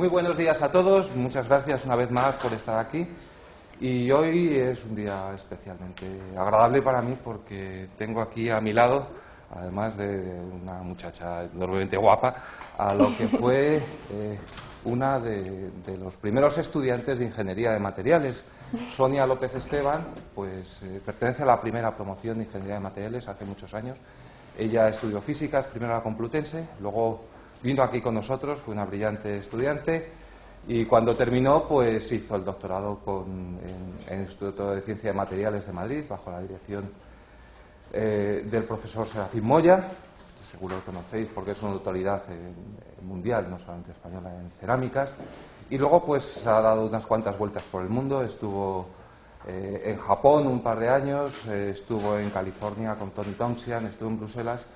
Muy buenos días a todos, muchas gracias una vez más por estar aquí. Y hoy es un día especialmente agradable para mí porque tengo aquí a mi lado, además de una muchacha enormemente guapa, a lo que fue una de los primeros estudiantes de Ingeniería de Materiales. Sonia López Esteban, pues pertenece a la primera promoción de Ingeniería de Materiales hace muchos años. Ella estudió físicas, primero a la Complutense, luego vino aquí con nosotros, fue una brillante estudiante y cuando terminó pues hizo el doctorado en el Instituto de Ciencia de Materiales de Madrid bajo la dirección del profesor Serafín Moya, seguro que conocéis porque es una autoridad mundial, no solamente española, en cerámicas, y luego pues ha dado unas cuantas vueltas por el mundo, estuvo en Japón un par de años, estuvo en California con Tony Townsend, estuvo en Bruselas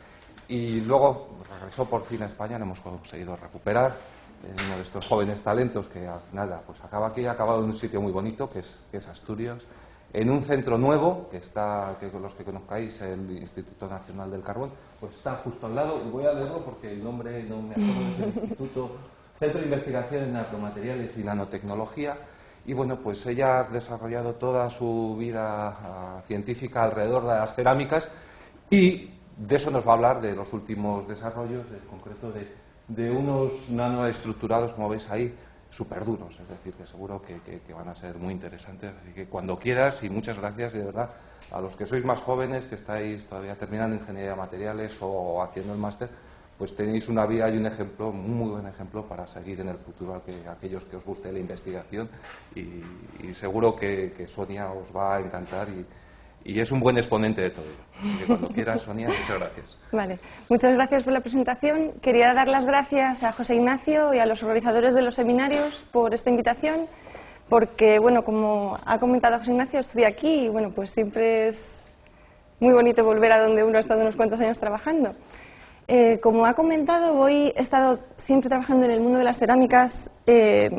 y luego regresó por fin a España. Le hemos conseguido recuperar uno de estos jóvenes talentos que al final pues acaba aquí, ha acabado en un sitio muy bonito que es Asturias, en un centro nuevo que está, que los que conozcáis, el Instituto Nacional del Carbón, pues está justo al lado, y voy a leerlo porque el nombre no me acuerdo, es el Instituto Centro de Investigación en Nanomateriales y Nanotecnología. Y bueno, pues ella ha desarrollado toda su vida científica alrededor de las cerámicas y de eso nos va a hablar, de los últimos desarrollos, en concreto de unos nanoestructurados, como veis ahí, súper duros, es decir, que seguro que van a ser muy interesantes. Así que cuando quieras, y muchas gracias, de verdad, a los que sois más jóvenes, que estáis todavía terminando Ingeniería de Materiales o haciendo el máster, pues tenéis una vía y un ejemplo, un muy buen ejemplo para seguir en el futuro a aquellos que os guste la investigación y seguro que Sonia os va a encantar y es un buen exponente de todo ello. Así que cuando quieras, Sonia, muchas gracias. Vale, muchas gracias por la presentación. Quería dar las gracias a José Ignacio y a los organizadores de los seminarios por esta invitación, porque, bueno, como ha comentado José Ignacio, estoy aquí y, bueno, pues siempre es muy bonito volver a donde uno ha estado unos cuantos años trabajando. Como ha comentado, he estado siempre trabajando en el mundo de las cerámicas de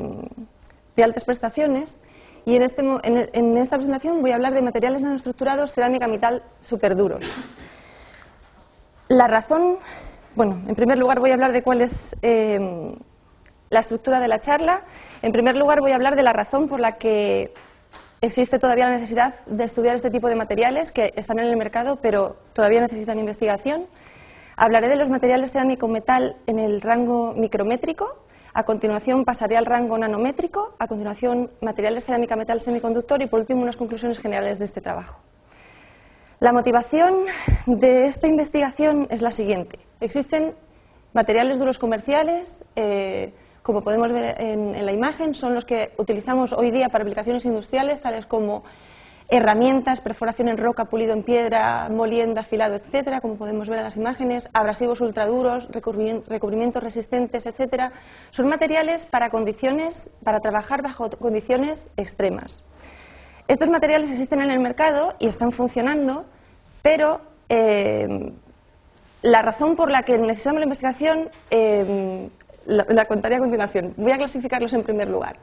altas prestaciones y en esta presentación voy a hablar de materiales nanoestructurados, cerámica, metal, superduros. La razón, bueno, en primer lugar voy a hablar de cuál es la estructura de la charla. En primer lugar voy a hablar de la razón por la que existe todavía la necesidad de estudiar este tipo de materiales que están en el mercado pero todavía necesitan investigación. Hablaré de los materiales cerámico-metal en el rango micrométrico, a continuación pasaré al rango nanométrico, a continuación materiales cerámica-metal semiconductor y por último unas conclusiones generales de este trabajo. La motivación de esta investigación es la siguiente. Existen materiales duros comerciales, como podemos ver en la imagen, son los que utilizamos hoy día para aplicaciones industriales, tales como herramientas, perforación en roca, pulido en piedra, molienda, afilado, etcétera, como podemos ver en las imágenes, abrasivos ultraduros, recubrimientos resistentes, etcétera. Son materiales para trabajar bajo condiciones extremas. Estos materiales existen en el mercado y están funcionando, pero la razón por la que necesitamos la investigación la contaré a continuación. Voy a clasificarlos en primer lugar.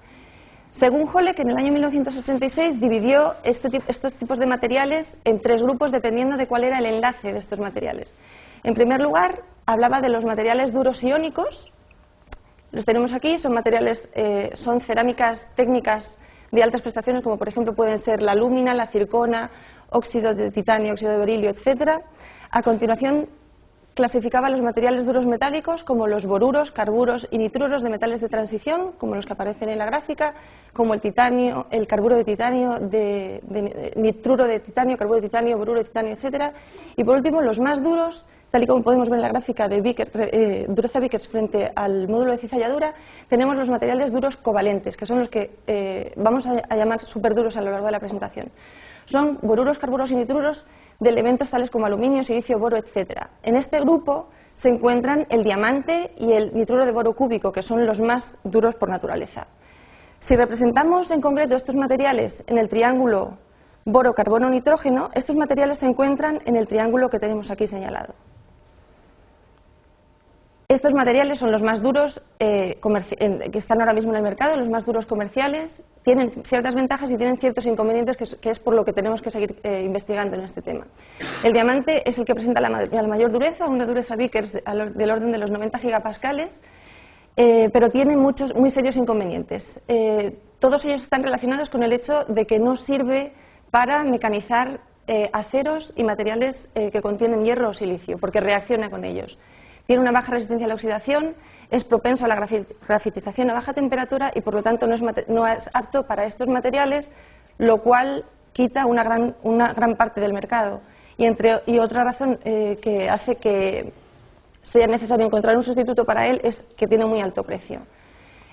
Según Holleck, en el año 1986 dividió estos tipos de materiales en tres grupos dependiendo de cuál era el enlace de estos materiales. En primer lugar, hablaba de los materiales duros iónicos. Los tenemos aquí, son cerámicas técnicas de altas prestaciones, como por ejemplo pueden ser la alúmina, la circona, óxido de titanio, óxido de berilio, etcétera. A continuación, clasificaba los materiales duros metálicos como los boruros, carburos y nitruros de metales de transición, como los que aparecen en la gráfica, como el titanio, el carburo de titanio, nitruro de titanio, carburo de titanio, boruro de titanio, etcétera. Y por último, los más duros, tal y como podemos ver en la gráfica de dureza Vickers frente al módulo de cizalladura, tenemos los materiales duros covalentes, que son los que vamos a llamar superduros a lo largo de la presentación. Son boruros, carburos y nitruros de elementos tales como aluminio, silicio, boro, etc. En este grupo se encuentran el diamante y el nitruro de boro cúbico, que son los más duros por naturaleza. Si representamos en concreto estos materiales en el triángulo boro, carbono, nitrógeno, estos materiales se encuentran en el triángulo que tenemos aquí señalado. Estos materiales son los más duros que están ahora mismo en el mercado, los más duros comerciales, tienen ciertas ventajas y tienen ciertos inconvenientes que es por lo que tenemos que seguir investigando en este tema. El diamante es el que presenta la mayor dureza, una dureza Vickers del orden de los 90 gigapascales. pero tiene muchos muy serios inconvenientes. Todos ellos están relacionados con el hecho de que no sirve para mecanizar aceros y materiales que contienen hierro o silicio, porque reacciona con ellos. Tiene una baja resistencia a la oxidación, es propenso a la grafitización a baja temperatura y por lo tanto no es apto para estos materiales, lo cual quita una gran parte del mercado. Y otra razón que hace que sea necesario encontrar un sustituto para él es que tiene muy alto precio.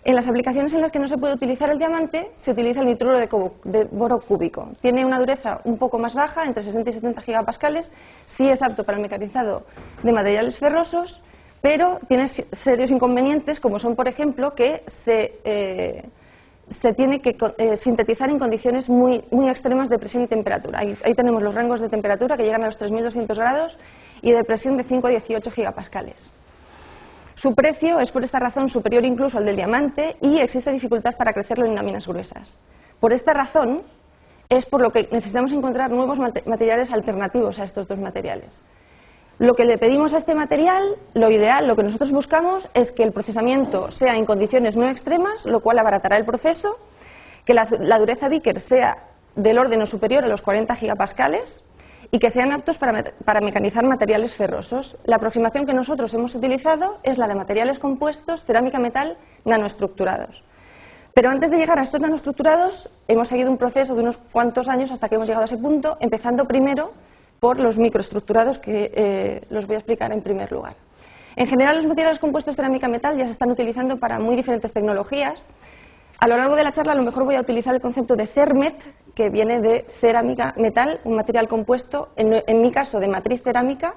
En las aplicaciones en las que no se puede utilizar el diamante, se utiliza el nitruro de boro cúbico. Tiene una dureza un poco más baja, entre 60 y 70 gigapascales, sí es apto para el mecanizado de materiales ferrosos, pero tiene serios inconvenientes, como son, por ejemplo, que se tiene que sintetizar en condiciones muy extremas de presión y temperatura. Ahí tenemos los rangos de temperatura que llegan a los 3.200 grados y de presión de 5 a 18 gigapascales. Su precio es por esta razón superior incluso al del diamante y existe dificultad para crecerlo en láminas gruesas. Por esta razón es por lo que necesitamos encontrar nuevos materiales alternativos a estos dos materiales. Lo que le pedimos a este material, lo ideal, lo que nosotros buscamos es que el procesamiento sea en condiciones no extremas, lo cual abaratará el proceso, que la dureza Vickers sea del orden o superior a los 40 gigapascales y que sean aptos para mecanizar materiales ferrosos. La aproximación que nosotros hemos utilizado es la de materiales compuestos, cerámica, metal, nanoestructurados. Pero antes de llegar a estos nanoestructurados, hemos seguido un proceso de unos cuantos años hasta que hemos llegado a ese punto, empezando primero por los microestructurados que los voy a explicar en primer lugar. En general, los materiales compuestos cerámica-metal ya se están utilizando para muy diferentes tecnologías. A lo largo de la charla, a lo mejor voy a utilizar el concepto de CERMET, que viene de cerámica-metal, un material compuesto, en mi caso, de matriz cerámica,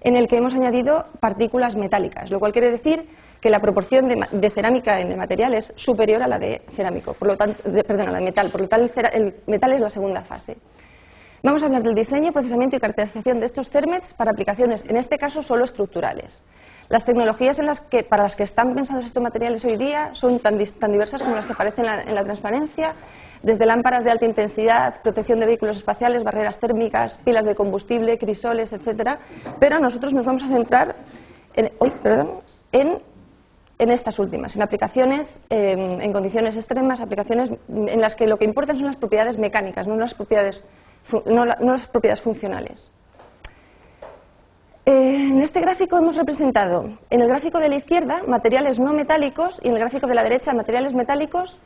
en el que hemos añadido partículas metálicas, lo cual quiere decir que la proporción de cerámica en el material es superior a la de cerámico, por lo tanto, a la de metal, por lo tanto el metal es la segunda fase. Vamos a hablar del diseño, procesamiento y caracterización de estos CERMETs para aplicaciones, en este caso, solo estructurales. Las tecnologías para las que están pensados estos materiales hoy día son tan diversas como las que aparecen en la transparencia, desde lámparas de alta intensidad, protección de vehículos espaciales, barreras térmicas, pilas de combustible, crisoles, etcétera. Pero nosotros nos vamos a centrar en estas últimas, en aplicaciones en condiciones extremas, aplicaciones en las que lo que importan son las propiedades mecánicas, no las propiedades funcionales. En este gráfico hemos representado, en el gráfico de la izquierda, materiales no metálicos y en el gráfico de la derecha, materiales metálicos,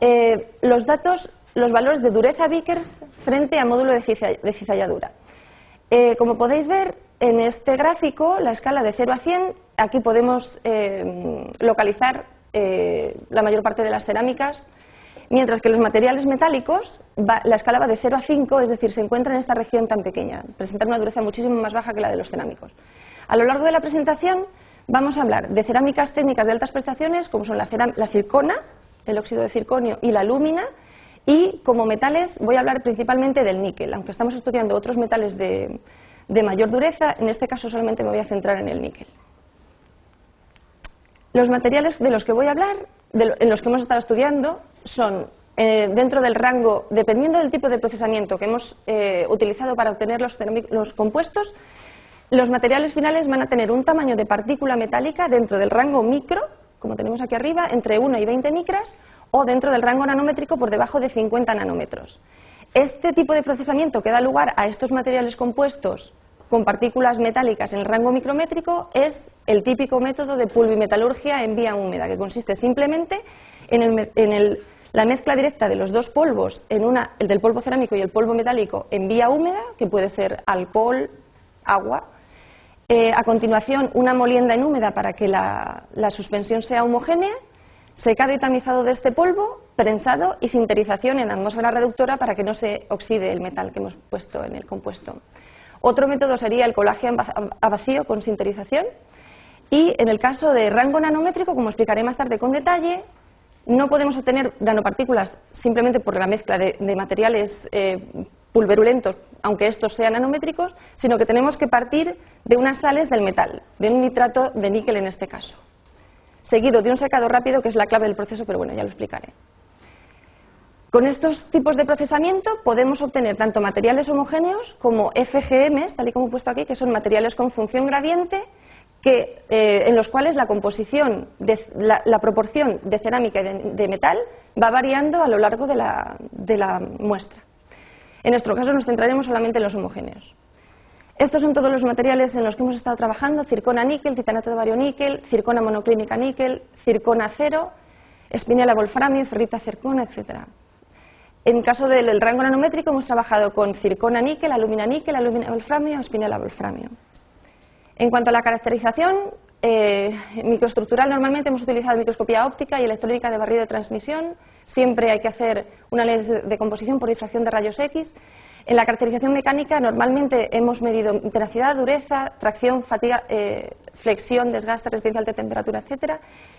los valores de dureza Vickers frente a módulo de cizalladura. Como podéis ver, en este gráfico, la escala de 0 a 100, aquí podemos localizar la mayor parte de las cerámicas, mientras que los materiales metálicos, la escala va de 0 a 5, es decir, se encuentra en esta región tan pequeña, presentan una dureza muchísimo más baja que la de los cerámicos. A lo largo de la presentación vamos a hablar de cerámicas técnicas de altas prestaciones, como son la circona, el óxido de circonio y la alúmina, y como metales voy a hablar principalmente del níquel, aunque estamos estudiando otros metales de mayor dureza, en este caso solamente me voy a centrar en el níquel. Los materiales de los que voy a hablar, en los que hemos estado estudiando, son dentro del rango, dependiendo del tipo de procesamiento que hemos utilizado para obtener los compuestos, los materiales finales van a tener un tamaño de partícula metálica dentro del rango micro, como tenemos aquí arriba, entre 1 y 20 micras, o dentro del rango nanométrico por debajo de 50 nanómetros. Este tipo de procesamiento que da lugar a estos materiales compuestos con partículas metálicas en el rango micrométrico es el típico método de pulvimetalurgia en vía húmeda, que consiste simplemente en la mezcla directa de los dos polvos, el del polvo cerámico y el polvo metálico, en vía húmeda, que puede ser alcohol, agua. A continuación, una molienda en húmeda para que la suspensión sea homogénea, secado y tamizado de este polvo, prensado y sinterización en atmósfera reductora para que no se oxide el metal que hemos puesto en el compuesto. Otro método sería el colaje a vacío con sinterización. Y en el caso de rango nanométrico, como explicaré más tarde con detalle, no podemos obtener nanopartículas simplemente por la mezcla de materiales pulverulentos, aunque estos sean nanométricos, sino que tenemos que partir de unas sales del metal, de un nitrato de níquel en este caso, seguido de un secado rápido, que es la clave del proceso, pero bueno, ya lo explicaré. Con estos tipos de procesamiento podemos obtener tanto materiales homogéneos como FGMs, tal y como he puesto aquí, que son materiales con función gradiente, en los cuales la composición, la proporción de cerámica y de metal va variando a lo largo de la muestra. En nuestro caso nos centraremos solamente en los homogéneos. Estos son todos los materiales en los que hemos estado trabajando: circona níquel, titanato de bario níquel, circona monoclínica níquel, circona acero, espinela wolframio, ferrita zircona, etc. En caso del rango nanométrico hemos trabajado con circona níquel, alumina wolframio, espinela wolframio. En cuanto a la caracterización microestructural, normalmente hemos utilizado microscopía óptica y electrónica de barrido de transmisión. Siempre hay que hacer un análisis de composición por difracción de rayos X. En la caracterización mecánica, normalmente hemos medido tenacidad, dureza, tracción, fatiga, flexión, desgaste, resistencia a alta temperatura, etc.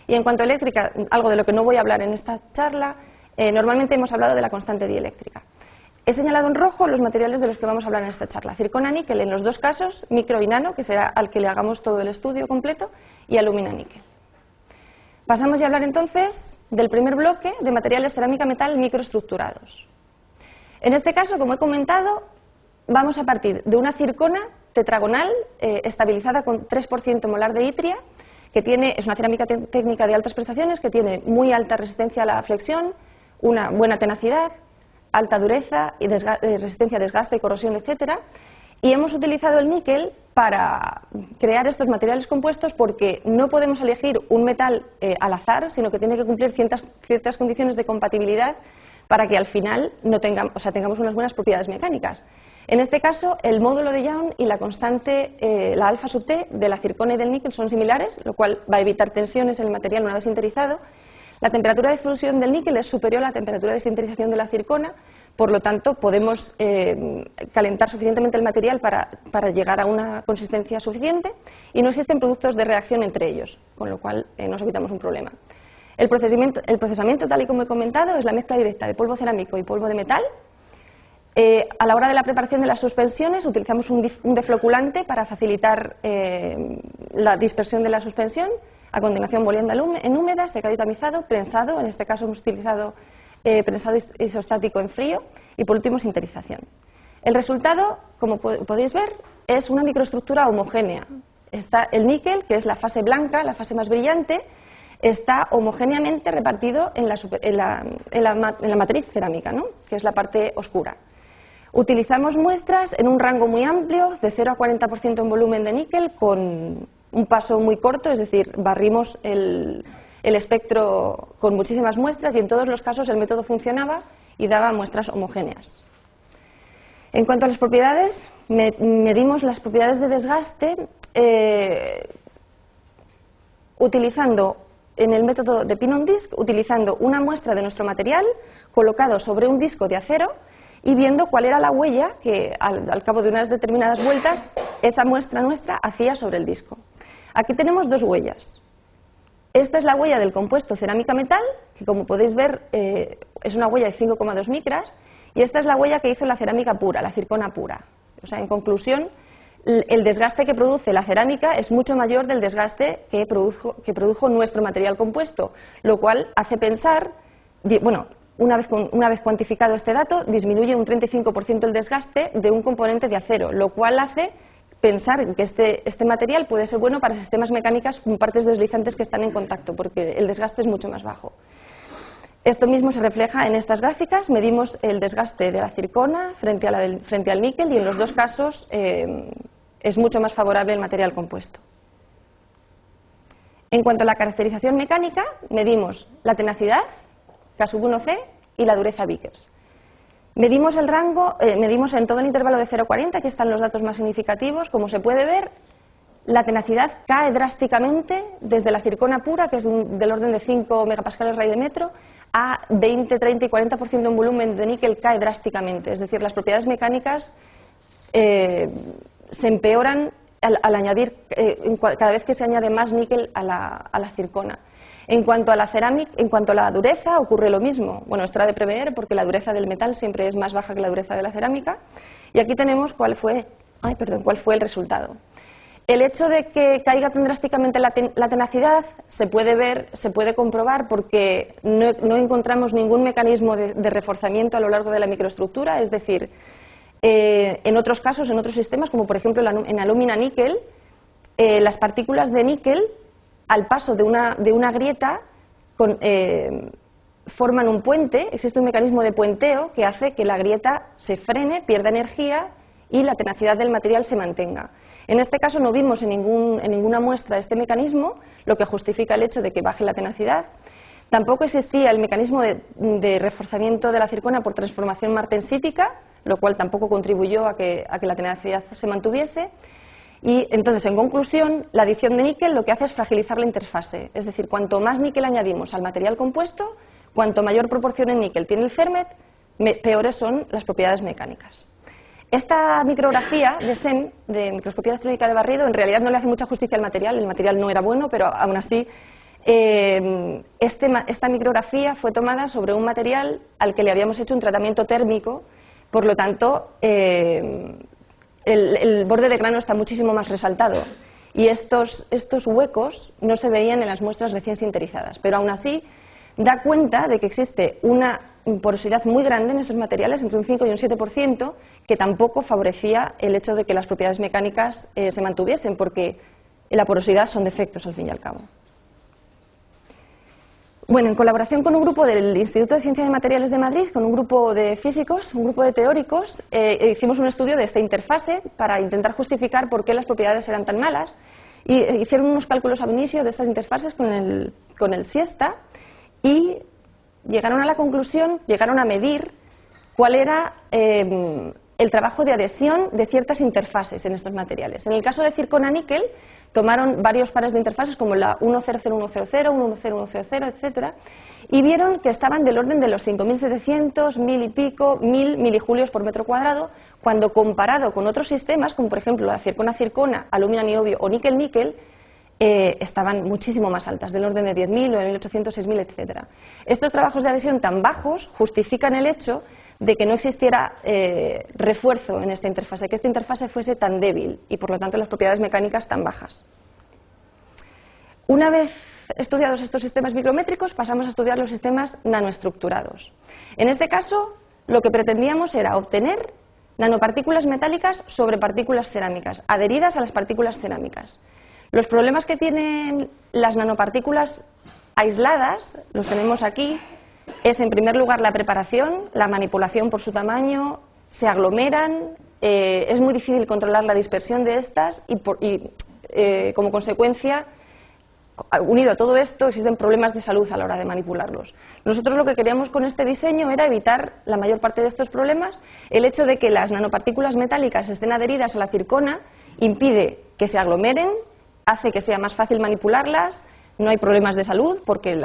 Y en cuanto a eléctrica, algo de lo que no voy a hablar en esta charla, normalmente hemos hablado de la constante dieléctrica. He señalado en rojo los materiales de los que vamos a hablar en esta charla: circona níquel en los dos casos, micro y nano, que será al que le hagamos todo el estudio completo, y alumina níquel. Pasamos ya a hablar entonces del primer bloque de materiales cerámica metal microestructurados. En este caso, como he comentado, vamos a partir de una circona tetragonal estabilizada con 3% molar de ytria, que es una cerámica técnica de altas prestaciones, que tiene muy alta resistencia a la flexión, una buena tenacidad, alta dureza y resistencia a desgaste, corrosión, etc. Y hemos utilizado el níquel para crear estos materiales compuestos porque no podemos elegir un metal al azar, sino que tiene que cumplir ciertas condiciones de compatibilidad para que al final tengamos unas buenas propiedades mecánicas. En este caso, el módulo de Young y la constante, la alfa sub T de la circona y del níquel son similares, lo cual va a evitar tensiones en el material una vez sinterizado. La temperatura de fusión del níquel es superior a la temperatura de sinterización de la circona, por lo tanto podemos calentar suficientemente el material para llegar a una consistencia suficiente y no existen productos de reacción entre ellos, con lo cual nos evitamos un problema. El procesamiento, tal y como he comentado, es la mezcla directa de polvo cerámico y polvo de metal. A la hora de la preparación de las suspensiones utilizamos un defloculante para facilitar la dispersión de la suspensión. A continuación, molienda en húmeda, secado y tamizado, prensado. En este caso hemos utilizado prensado isostático en frío. Y por último, sinterización. El resultado, como podéis ver, es una microestructura homogénea. Está el níquel, que es la fase blanca, la fase más brillante, está homogéneamente repartido en la matriz cerámica, ¿no?, que es la parte oscura. Utilizamos muestras en un rango muy amplio, de 0 a 40% en volumen de níquel, con un paso muy corto, es decir, barrimos el espectro con muchísimas muestras y en todos los casos el método funcionaba y daba muestras homogéneas. En cuanto a las propiedades, medimos las propiedades de desgaste utilizando en el método de pin-on-disc, utilizando una muestra de nuestro material colocado sobre un disco de acero y viendo cuál era la huella que al cabo de unas determinadas vueltas esa muestra nuestra hacía sobre el disco. Aquí tenemos dos huellas. Esta es la huella del compuesto cerámica-metal, que como podéis ver es una huella de 5,2 micras, y esta es la huella que hizo la cerámica pura, la circona pura. O sea, en conclusión, el desgaste que produce la cerámica es mucho mayor del desgaste que produjo nuestro material compuesto, lo cual hace pensar, bueno, una vez cuantificado este dato, disminuye un 35% el desgaste de un componente de acero, lo cual hace pensar que este material puede ser bueno para sistemas mecánicos con partes deslizantes que están en contacto, porque el desgaste es mucho más bajo. Esto mismo se refleja en estas gráficas. Medimos el desgaste de la circona frente al níquel y en los dos casos es mucho más favorable el material compuesto. En cuanto a la caracterización mecánica, medimos la tenacidad, K1C, y la dureza Vickers. Medimos el rango, medimos en todo el intervalo de 0 a 40, aquí están los datos más significativos. Como se puede ver, la tenacidad cae drásticamente desde la circona pura, que es del orden de 5 megapascales rey de metro, a 20, 30 y 40% en volumen de níquel cae drásticamente. Es decir, las propiedades mecánicas se empeoran al añadir, cada vez que se añade más níquel a la circona. En cuanto a la dureza, ocurre lo mismo. Bueno, esto era de prever porque la dureza del metal siempre es más baja que la dureza de la cerámica. Y aquí tenemos cuál fue el resultado. El hecho de que caiga tan drásticamente la tenacidad se puede comprobar porque no encontramos ningún mecanismo de reforzamiento a lo largo de la microestructura, es decir, en otros casos, en otros sistemas, como por ejemplo en alumina níquel, las partículas de níquel, al paso de una grieta, forman un puente. Existe un mecanismo de puenteo que hace que la grieta se frene, pierda energía y la tenacidad del material se mantenga. En este caso no vimos en ninguna muestra este mecanismo, lo que justifica el hecho de que baje la tenacidad. Tampoco existía el mecanismo de reforzamiento de la circona por transformación martensítica, lo cual tampoco contribuyó a que la tenacidad se mantuviese. Y entonces, en conclusión, la adición de níquel lo que hace es fragilizar la interfase. Es decir, cuanto más níquel añadimos al material compuesto, cuanto mayor proporción en níquel tiene el Fermet, peores son las propiedades mecánicas. Esta micrografía de SEM, de microscopía electrónica de barrido, en realidad no le hace mucha justicia al material. El material no era bueno, pero aún así esta micrografía fue tomada sobre un material al que le habíamos hecho un tratamiento térmico, por lo tanto el borde de grano está muchísimo más resaltado y estos huecos no se veían en las muestras recién sinterizadas, pero aún así da cuenta de que existe una porosidad muy grande en estos materiales, entre un 5 y un 7%, que tampoco favorecía el hecho de que las propiedades mecánicas se mantuviesen, porque la porosidad son defectos al fin y al cabo. Bueno, en colaboración con un grupo del Instituto de Ciencia de Materiales de Madrid, con un grupo de físicos, un grupo de teóricos, hicimos un estudio de esta interfase para intentar justificar por qué las propiedades eran tan malas y hicieron unos cálculos ab initio de estas interfases con el Siesta y llegaron a la conclusión, llegaron a medir cuál era el trabajo de adhesión de ciertas interfases en estos materiales. En el caso de circona-níquel, tomaron varios pares de interfases como la 100100, 110100, etc. y vieron que estaban del orden de los 5.700, 1.000 y pico, 1.000 milijulios por metro cuadrado, cuando comparado con otros sistemas, como por ejemplo la circona-circona, alumina-niobio o níquel-níquel, estaban muchísimo más altas, del orden de 10.000 o de 1.800, 6.000, etc. Estos trabajos de adhesión tan bajos justifican el hecho de que no existiera refuerzo en esta interfase, que esta interfase fuese tan débil y por lo tanto las propiedades mecánicas tan bajas. Una vez estudiados estos sistemas micrométricos, pasamos a estudiar los sistemas nanoestructurados. En este caso, lo que pretendíamos era obtener nanopartículas metálicas sobre partículas cerámicas, adheridas a las partículas cerámicas. Los problemas que tienen las nanopartículas aisladas, los tenemos aquí, es en primer lugar la preparación, la manipulación por su tamaño, se aglomeran, es muy difícil controlar la dispersión de estas y como consecuencia, unido a todo esto, existen problemas de salud a la hora de manipularlos. Nosotros lo que queríamos con este diseño era evitar la mayor parte de estos problemas. El hecho de que las nanopartículas metálicas estén adheridas a la circona impide que se aglomeren, hace que sea más fácil manipularlas. No hay problemas de salud porque el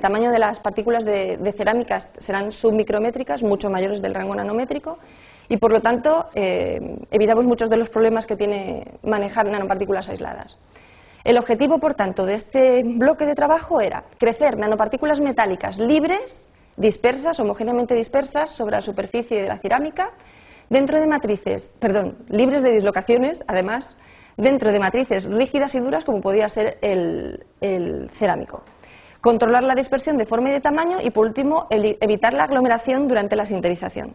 tamaño de las partículas de cerámicas serán submicrométricas, mucho mayores del rango nanométrico, y por lo tanto evitamos muchos de los problemas que tiene manejar nanopartículas aisladas. El objetivo, por tanto, de este bloque de trabajo era crecer nanopartículas metálicas libres, dispersas, homogéneamente dispersas sobre la superficie de la cerámica, dentro de matrices, libres de dislocaciones, además, dentro de matrices rígidas y duras como podía ser el cerámico. Controlar la dispersión de forma y de tamaño y, por último, evitar la aglomeración durante la sinterización.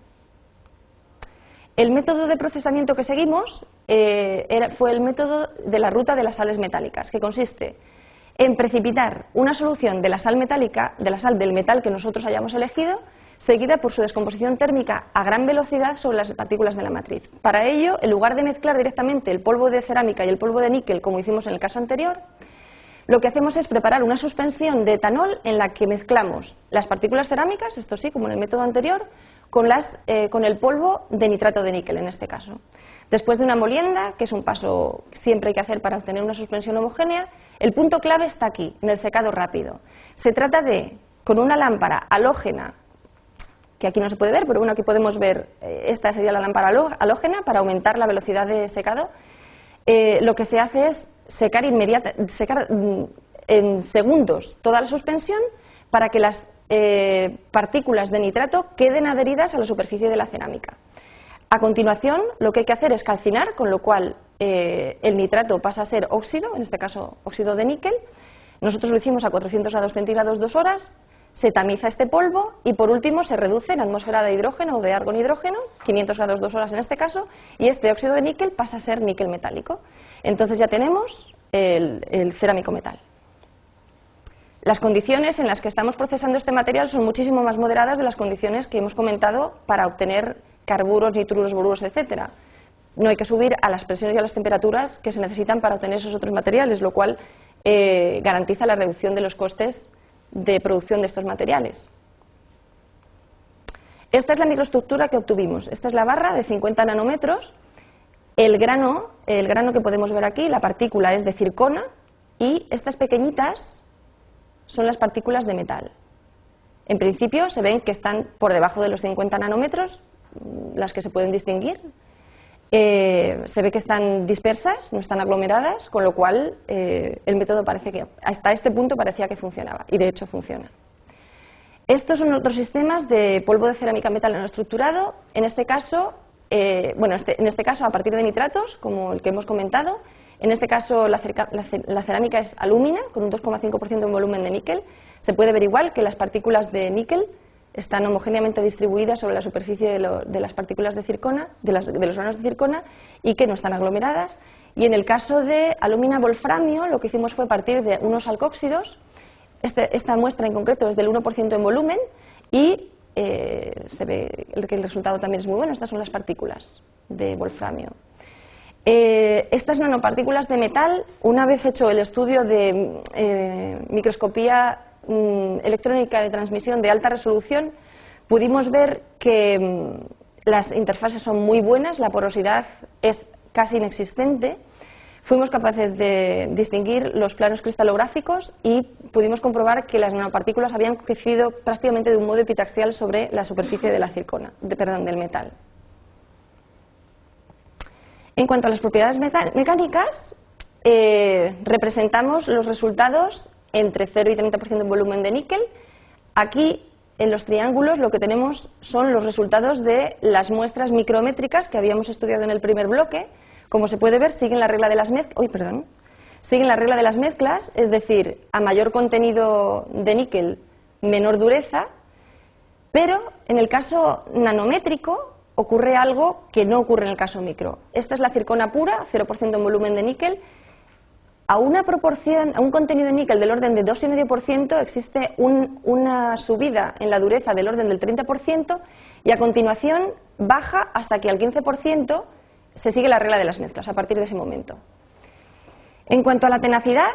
El método de procesamiento que seguimos fue el método de la ruta de las sales metálicas, que consiste en precipitar una solución de la sal metálica, de la sal del metal que nosotros hayamos elegido, seguida por su descomposición térmica a gran velocidad sobre las partículas de la matriz. Para ello, en lugar de mezclar directamente el polvo de cerámica y el polvo de níquel, como hicimos en el caso anterior, lo que hacemos es preparar una suspensión de etanol en la que mezclamos las partículas cerámicas, esto sí, como en el método anterior, con el polvo de nitrato de níquel, en este caso. Después de una molienda, que es un paso que siempre hay que hacer para obtener una suspensión homogénea, el punto clave está aquí, en el secado rápido. Se trata de, con una lámpara halógena, que aquí no se puede ver, pero bueno, aquí podemos ver, esta sería la lámpara halógena para aumentar la velocidad de secado. Lo que se hace es secar en segundos toda la suspensión para que las partículas de nitrato queden adheridas a la superficie de la cerámica. A continuación, lo que hay que hacer es calcinar, con lo cual el nitrato pasa a ser óxido, en este caso óxido de níquel. Nosotros lo hicimos a 400 grados centígrados 2 horas. se tamiza este polvo y por último se reduce en atmósfera de hidrógeno o de argón-hidrógeno, 500 grados 2 horas en este caso, y este óxido de níquel pasa a ser níquel metálico. Entonces ya tenemos el cerámico metal. Las condiciones en las que estamos procesando este material son muchísimo más moderadas de las condiciones que hemos comentado para obtener carburos, nitruros, boruros, etc. No hay que subir a las presiones y a las temperaturas que se necesitan para obtener esos otros materiales, lo cual garantiza la reducción de los costes de producción de estos materiales. Esta es la microestructura que obtuvimos. Esta es la barra de 50 nanómetros. El grano que podemos ver aquí, la partícula es de circona y estas pequeñitas son las partículas de metal. En principio se ven que están por debajo de los 50 nanómetros, las que se pueden distinguir. Se ve que están dispersas, no están aglomeradas, con lo cual el método parece que hasta este punto parecía que funcionaba, y de hecho funciona. Estos son otros sistemas de polvo de cerámica metal nanoestructurado, en este caso, a partir de nitratos, como el que hemos comentado. En este caso la cerámica es alúmina, con un 2,5% en volumen de níquel. Se puede ver igual que las partículas de níquel están homogéneamente distribuidas sobre la superficie de las partículas de circona, de los granos de circona, y que no están aglomeradas. Y en el caso de alúmina wolframio, lo que hicimos fue partir de unos alcóxidos. Esta muestra en concreto es del 1% en volumen y se ve que el resultado también es muy bueno. Estas son las partículas de wolframio. Estas nanopartículas de metal, una vez hecho el estudio de microscopía electrónica de transmisión de alta resolución, pudimos ver que las interfaces son muy buenas, la porosidad es casi inexistente. Fuimos capaces de distinguir los planos cristalográficos y pudimos comprobar que las nanopartículas habían crecido prácticamente de un modo epitaxial sobre la superficie de la del metal. En cuanto a las propiedades mecánicas, representamos los resultados entre 0 y 30% en volumen de níquel. Aquí, en los triángulos, lo que tenemos son los resultados de las muestras micrométricas que habíamos estudiado en el primer bloque. Como se puede ver, siguen la regla de las mezclas, es decir, a mayor contenido de níquel, menor dureza, pero en el caso nanométrico ocurre algo que no ocurre en el caso micro. Esta es la circona pura, 0% en volumen de níquel. A un contenido de níquel del orden de 2,5% existe una subida en la dureza del orden del 30% y a continuación baja hasta que al 15% se sigue la regla de las mezclas a partir de ese momento. En cuanto a la tenacidad,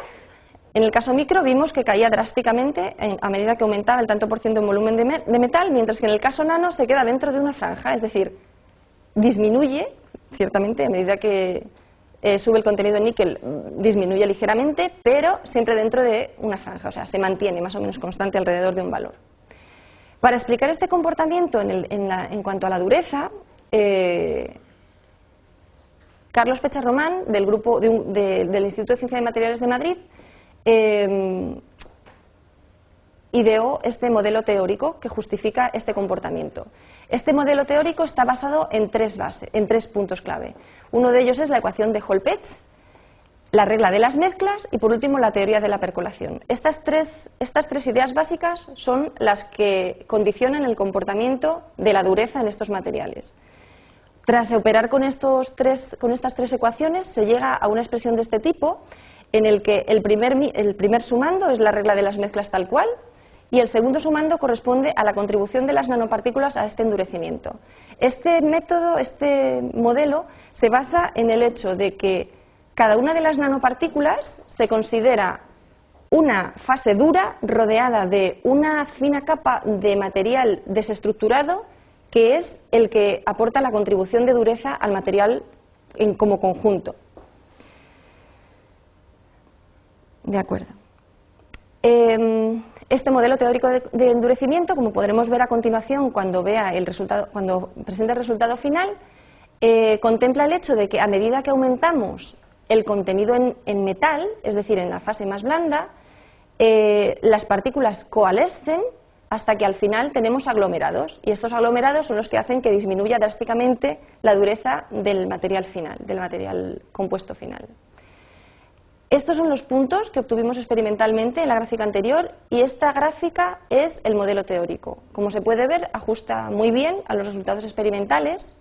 en el caso micro vimos que caía drásticamente a medida que aumentaba el tanto por ciento en volumen de metal, mientras que en el caso nano se queda dentro de una franja, es decir, disminuye, ciertamente, a medida que sube el contenido de níquel, disminuye ligeramente, pero siempre dentro de una franja, o sea, se mantiene más o menos constante alrededor de un valor. Para explicar este comportamiento en cuanto a la dureza, Carlos Pecharromán, del grupo del Instituto de Ciencia de Materiales de Madrid, ideó este modelo teórico que justifica este comportamiento. Este modelo teórico está basado en tres puntos clave. Uno de ellos es la ecuación de Hall-Petch, la regla de las mezclas y, por último, la teoría de la percolación. Estas tres ideas básicas son las que condicionan el comportamiento de la dureza en estos materiales. Tras operar con estas tres ecuaciones, se llega a una expresión de este tipo, en el que el primer sumando es la regla de las mezclas tal cual y el segundo sumando corresponde a la contribución de las nanopartículas a este endurecimiento. Este modelo se basa en el hecho de que cada una de las nanopartículas se considera una fase dura rodeada de una fina capa de material desestructurado que es el que aporta la contribución de dureza al material como conjunto. De acuerdo. Este modelo teórico de endurecimiento, como podremos ver a continuación cuando presente el resultado final, contempla el hecho de que a medida que aumentamos el contenido en metal, es decir, en la fase más blanda, las partículas coalescen hasta que al final tenemos aglomerados, y estos aglomerados son los que hacen que disminuya drásticamente la dureza del material final, del material compuesto final. Estos son los puntos que obtuvimos experimentalmente en la gráfica anterior y esta gráfica es el modelo teórico. Como se puede ver, ajusta muy bien a los resultados experimentales.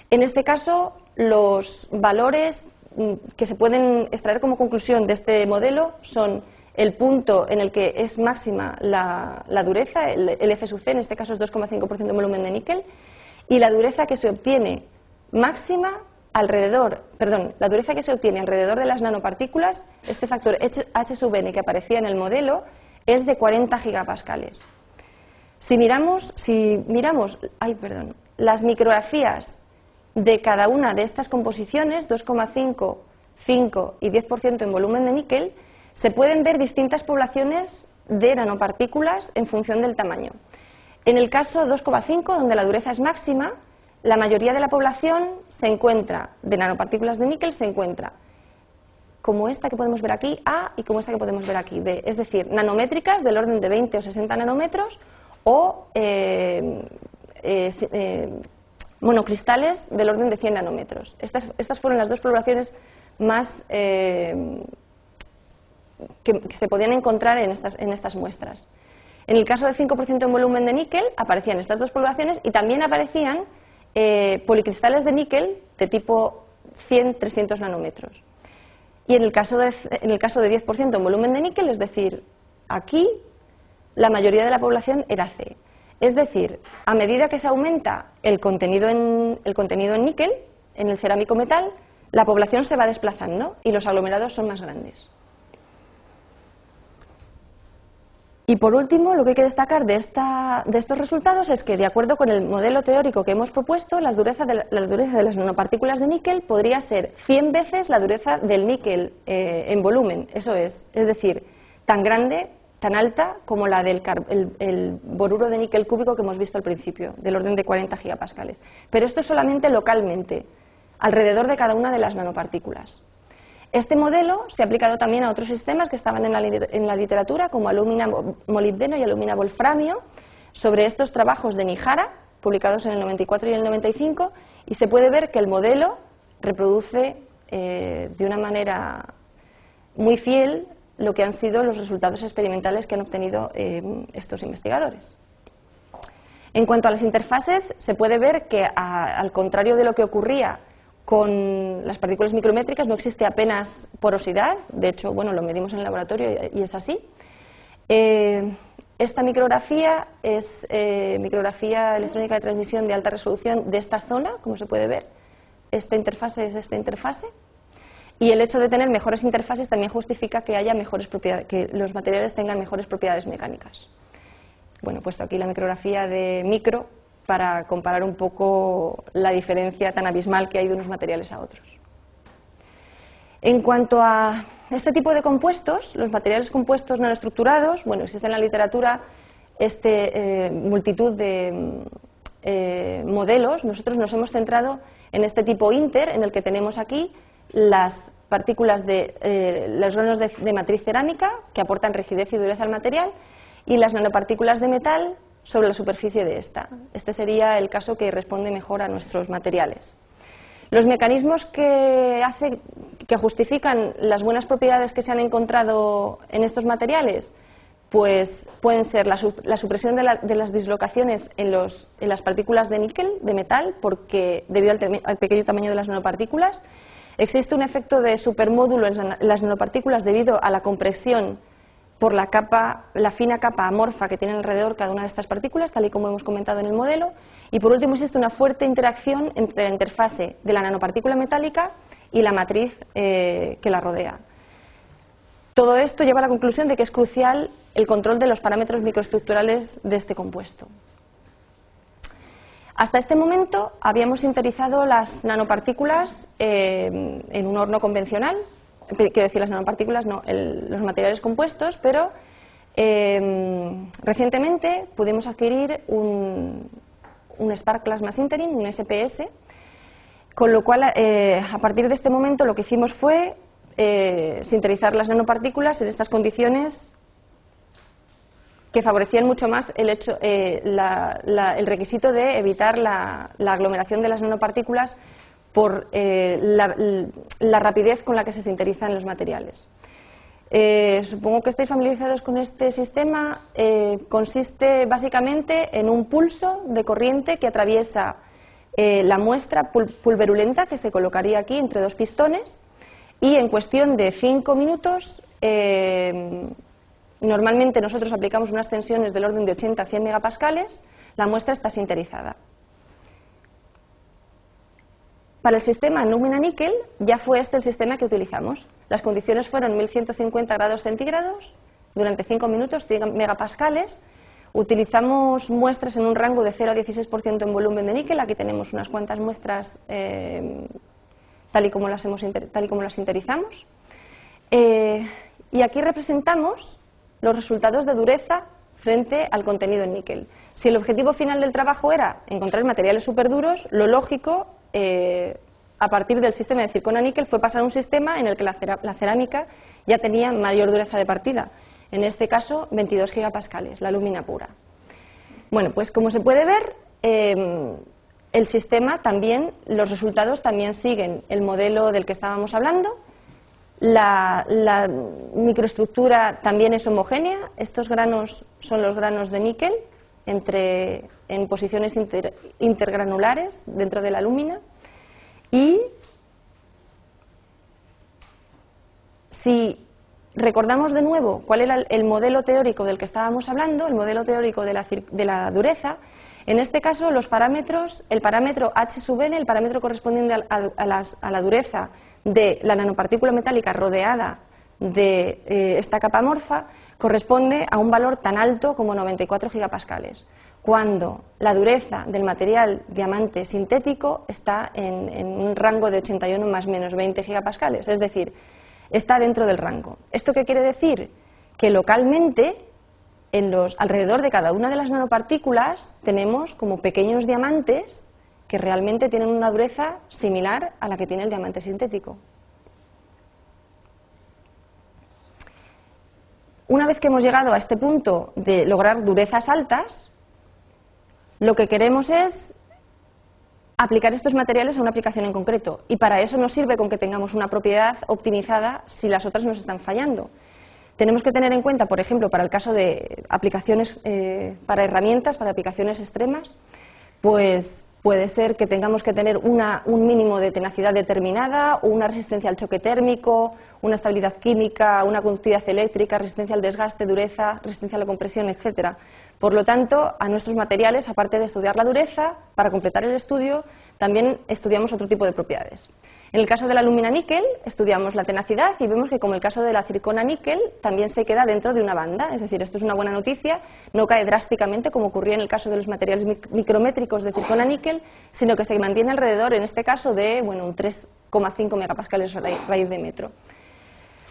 En este caso, los valores que se pueden extraer como conclusión de este modelo son el punto en el que es máxima la dureza, el F sub C, en este caso es 2,5% de volumen de níquel, y la dureza que se obtiene máxima la dureza que se obtiene alrededor de las nanopartículas, este factor H sub n que aparecía en el modelo, es de 40 gigapascales. Si miramos las micrografías de cada una de estas composiciones, 2,5, 5 y 10% en volumen de níquel, se pueden ver distintas poblaciones de nanopartículas en función del tamaño. En el caso 2,5, donde la dureza es máxima, la mayoría de la población de nanopartículas de níquel se encuentra como esta que podemos ver aquí, A, y como esta que podemos ver aquí, B. Es decir, nanométricas del orden de 20 o 60 nanómetros o monocristales del orden de 100 nanómetros. Estas fueron las dos poblaciones más que se podían encontrar en estas muestras. En el caso del 5% en volumen de níquel aparecían estas dos poblaciones y también aparecían policristales de níquel de tipo 100-300 nanómetros. Y en el caso de 10% en volumen de níquel, es decir, aquí la mayoría de la población era C. Es decir, a medida que se aumenta el contenido en níquel, en el cerámico metal, la población se va desplazando y los aglomerados son más grandes. Y por último, lo que hay que destacar de estos resultados es que, de acuerdo con el modelo teórico que hemos propuesto, la dureza de las nanopartículas de níquel podría ser 100 veces la dureza del níquel en volumen. Eso es decir, tan grande, tan alta como la del boruro de níquel cúbico que hemos visto al principio, del orden de 40 gigapascales. Pero esto es solamente localmente, alrededor de cada una de las nanopartículas. Este modelo se ha aplicado también a otros sistemas que estaban en la literatura, como alumina molibdeno y alumina wolframio, sobre estos trabajos de Nihara, publicados en el 94 y el 95, y se puede ver que el modelo reproduce de una manera muy fiel lo que han sido los resultados experimentales que han obtenido estos investigadores. En cuanto a las interfaces, se puede ver que, al contrario de lo que ocurría con las partículas micrométricas, no existe apenas porosidad. De hecho, lo medimos en el laboratorio y es así. Esta micrografía es micrografía electrónica de transmisión de alta resolución de esta zona, como se puede ver. Esta interfase es esta interfase. Y el hecho de tener mejores interfaces también justifica que haya que los materiales tengan mejores propiedades mecánicas. He puesto aquí la micrografía de micro para comparar un poco la diferencia tan abismal que hay de unos materiales a otros. En cuanto a este tipo de compuestos, los materiales compuestos nanoestructurados, existe en la literatura multitud de modelos. Nosotros nos hemos centrado en este tipo inter, en el que tenemos aquí las partículas los granos de matriz cerámica, que aportan rigidez y dureza al material, y las nanopartículas de metal sobre la superficie de esta. Este sería el caso que responde mejor a nuestros materiales. Los mecanismos que justifican las buenas propiedades que se han encontrado en estos materiales, pues pueden ser la supresión de las dislocaciones en las partículas de níquel, de metal, porque debido al pequeño tamaño de las nanopartículas. Existe un efecto de supermódulo en las nanopartículas debido a la compresión por la fina capa amorfa que tiene alrededor cada una de estas partículas, tal y como hemos comentado en el modelo. Y por último, existe una fuerte interacción entre la interfase de la nanopartícula metálica y la matriz que la rodea. Todo esto lleva a la conclusión de que es crucial el control de los parámetros microestructurales de este compuesto. Hasta este momento habíamos sintetizado las nanopartículas en un horno convencional. Quiero decir, las nanopartículas, no, los materiales compuestos, pero recientemente pudimos adquirir un Spark Plasma Sintering, un SPS, con lo cual, a partir de este momento, lo que hicimos fue sintetizar las nanopartículas en estas condiciones que favorecían mucho más el requisito de evitar la aglomeración de las nanopartículas por la rapidez con la que se sinterizan los materiales. Supongo que estáis familiarizados con este sistema. Consiste básicamente en un pulso de corriente que atraviesa la muestra pulverulenta que se colocaría aquí entre dos pistones, y en cuestión de 5 minutos, normalmente nosotros aplicamos unas tensiones del orden de 80 a 100 megapascales, la muestra está sinterizada. Para el sistema alumina-níquel ya fue este el sistema que utilizamos. Las condiciones fueron 1150 grados centígrados durante 5 minutos, 100 megapascales. Utilizamos muestras en un rango de 0 a 16% en volumen de níquel. Aquí tenemos unas cuantas muestras tal y como las sinterizamos. Y aquí representamos los resultados de dureza frente al contenido en níquel. Si el objetivo final del trabajo era encontrar materiales superduros, lo lógico, a partir del sistema de zircona-níquel, fue pasar a un sistema en el que la cerámica ya tenía mayor dureza de partida. En este caso, 22 gigapascales, la alúmina pura. Bueno, pues como se puede ver, el sistema también, los resultados también siguen el modelo del que estábamos hablando. La microestructura también es homogénea. Estos granos son los granos de níquel en posiciones intergranulares dentro de la alúmina. Y si recordamos de nuevo cuál era el modelo teórico del que estábamos hablando, el modelo teórico de la dureza, en este caso los parámetros, el parámetro H sub n, el parámetro correspondiente a la dureza de la nanopartícula metálica rodeada de esta capa amorfa, corresponde a un valor tan alto como 94 gigapascales, cuando la dureza del material diamante sintético está en un rango de 81 más menos 20 gigapascales, es decir, está dentro del rango. ¿Esto qué quiere decir? Que localmente, alrededor de cada una de las nanopartículas, tenemos como pequeños diamantes que realmente tienen una dureza similar a la que tiene el diamante sintético. Una vez que hemos llegado a este punto de lograr durezas altas, lo que queremos es aplicar estos materiales a una aplicación en concreto, y para eso nos sirve con que tengamos una propiedad optimizada si las otras nos están fallando. Tenemos que tener en cuenta, por ejemplo, para el caso de aplicaciones para herramientas, para aplicaciones extremas, pues puede ser que tengamos que tener un mínimo de tenacidad determinada, o una resistencia al choque térmico, una estabilidad química, una conductividad eléctrica, resistencia al desgaste, dureza, resistencia a la compresión, etc. Por lo tanto, a nuestros materiales, aparte de estudiar la dureza, para completar el estudio, también estudiamos otro tipo de propiedades. En el caso de la alúmina-níquel, estudiamos la tenacidad y vemos que, como el caso de la zircona-níquel, también se queda dentro de una banda. Es decir, esto es una buena noticia, no cae drásticamente como ocurría en el caso de los materiales micrométricos de zircona-níquel, sino que se mantiene alrededor, en este caso, de un 3,5 megapascales raíz de metro.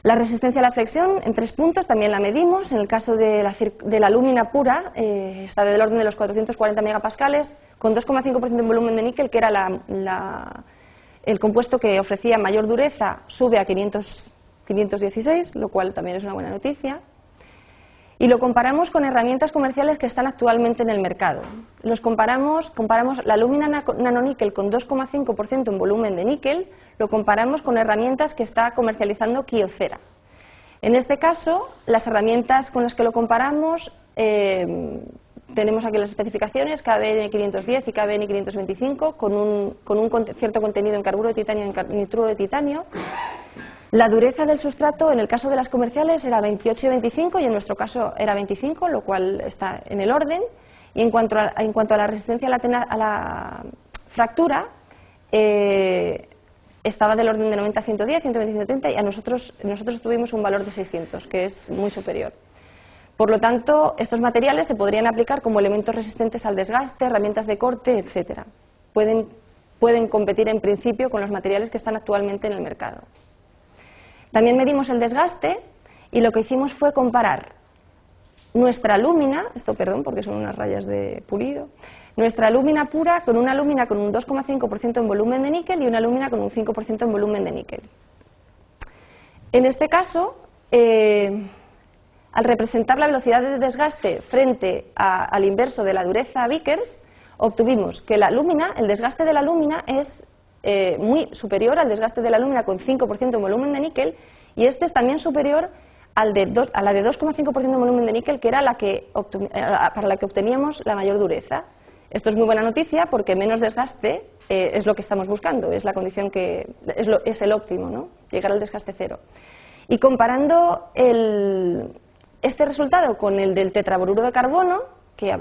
La resistencia a la flexión, en 3 puntos, también la medimos. En el caso de la alúmina pura, está del orden de los 440 megapascales, con 2,5% en volumen de níquel, que era el compuesto que ofrecía mayor dureza, sube a 516, lo cual también es una buena noticia. Y lo comparamos con herramientas comerciales que están actualmente en el mercado. Comparamos la alúmina nanoníquel con 2,5% en volumen de níquel, lo comparamos con herramientas que está comercializando Kyocera. En este caso, las herramientas con las que lo comparamos, tenemos aquí las especificaciones, KBN 510 y KBN 525, con un cierto contenido en carburo de titanio y en nitruro de titanio. La dureza del sustrato, en el caso de las comerciales, era 28 y 25, y en nuestro caso era 25, lo cual está en el orden. Y en cuanto a la resistencia a la fractura, estaba del orden de 90 a 110, 120 a 130, y nosotros tuvimos un valor de 600, que es muy superior. Por lo tanto, estos materiales se podrían aplicar como elementos resistentes al desgaste, herramientas de corte, etc. Pueden competir en principio con los materiales que están actualmente en el mercado. También medimos el desgaste y lo que hicimos fue comparar nuestra alúmina, porque son unas rayas de pulido, nuestra alúmina pura con una alúmina con un 2,5% en volumen de níquel y una alúmina con un 5% en volumen de níquel. En este caso, al representar la velocidad de desgaste frente al inverso de la dureza Vickers, obtuvimos que el desgaste de la alúmina es muy superior al desgaste de la alúmina con 5% de volumen de níquel, y este es también superior a la de 2,5% de volumen de níquel, que era para la que obteníamos la mayor dureza. Esto es muy buena noticia porque menos desgaste es lo que estamos buscando, es la condición es el óptimo, ¿no? Llegar al desgaste cero. Y comparando este resultado con el del tetraboruro de carbono, que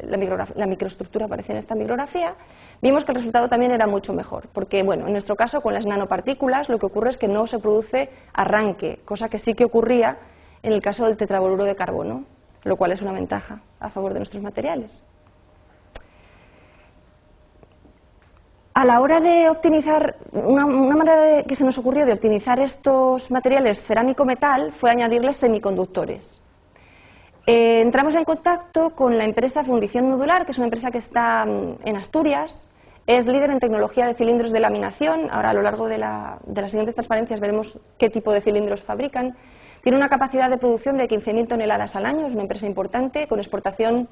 la microestructura aparece en esta micrografía, vimos que el resultado también era mucho mejor, porque bueno, en nuestro caso con las nanopartículas lo que ocurre es que no se produce arranque, cosa que sí que ocurría en el caso del tetraboruro de carbono, lo cual es una ventaja a favor de nuestros materiales. A la hora de optimizar, una manera que se nos ocurrió de optimizar estos materiales cerámico-metal fue añadirles semiconductores. Entramos en contacto con la empresa Fundición Nodular, que es una empresa que está en Asturias, es líder en tecnología de cilindros de laminación. Ahora, a lo largo de las siguientes transparencias veremos qué tipo de cilindros fabrican. Tiene una capacidad de producción de 15.000 toneladas al año, es una empresa importante, con exportación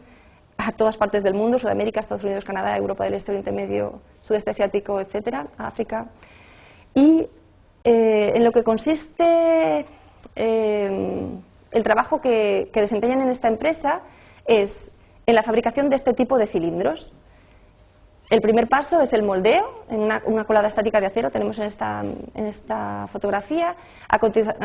a todas partes del mundo, Sudamérica, Estados Unidos, Canadá, Europa del Este, Oriente Medio, Sudeste Asiático, etcétera, África. Y en lo que consiste el trabajo que desempeñan en esta empresa es en la fabricación de este tipo de cilindros. El primer paso es el moldeo, en una colada estática de acero, tenemos en esta fotografía. A